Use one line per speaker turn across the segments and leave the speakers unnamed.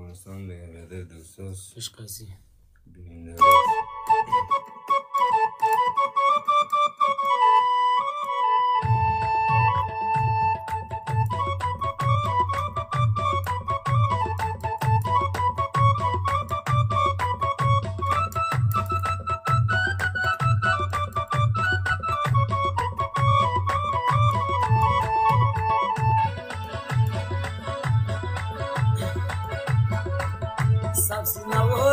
افغانستان به اراده دوستاست
عشقاسی
بیننده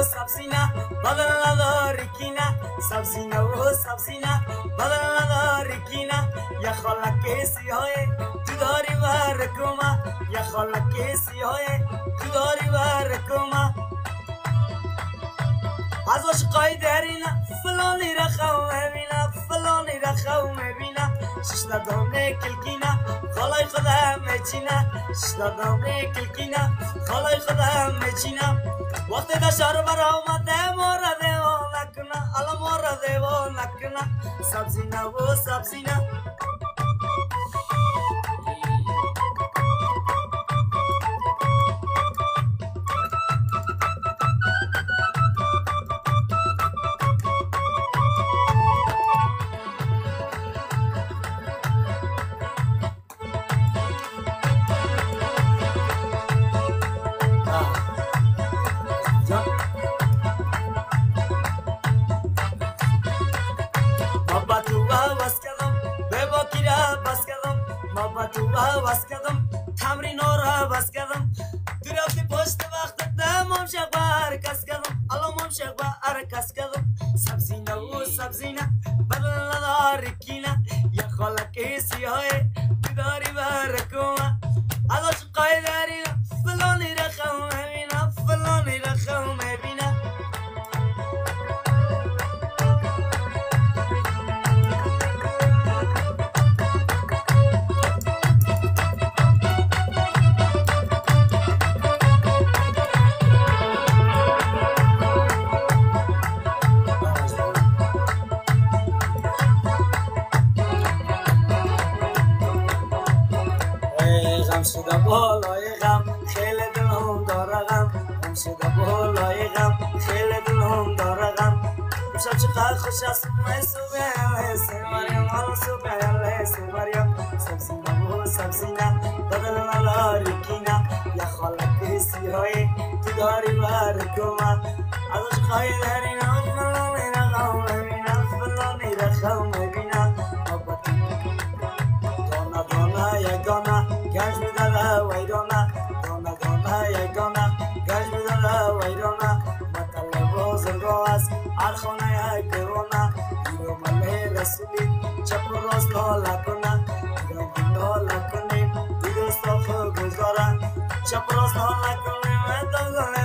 سبزینه بدل نداری کینه سبزینه و سبزینه بدل نداری کینه یا خالک سیاه تو داری برکومه یا خالک سیاه تو داری برکومه از عشقای درینه فلانی رخو میبینه فلانی رخو میبینه ششتا دامه کلکینه خالای خودم میچینه ششتا دامه کلکینه خالای خودم میچینه وقتی دشار بر آمده مورا دیوان نکنه الا مورا دیوان نکنه سبزینه و سبزینه بس کردم تمرین را بس کردم تو رفتی پشت وقت دمام شق بر کس کردم الان شق بر کس کردم سبزینه و سبزینه بدل نداری کینه یا خالک سیاه تو داری برکومه از عشقای دارینه فلانی رخم میبینه فلانی رخم میبینه شده بالای غم خیلی دلم داره غم غم شده بالای غم خیلی دلم داره غم امشب چقدر خوش است صبح مریم حالا صبح مریم سبزینه و سبزینه بدل نداری کینه یا خالک سیاهی تو داری برکومه از عشقای درینه فلانی رخم میبینه فلانی رخم میبینه دانه دانه یگانه گنج میداره ویرانه دانه دانه یگانه گنج میداره ویرانه مطلب بزرگا است هر خانه یک دیوانه ایرو مله رسولی چپ و راست ناله کنه ایران ناله کنیم دو دوستا خوب گذاره چپ و راست ناله کنیم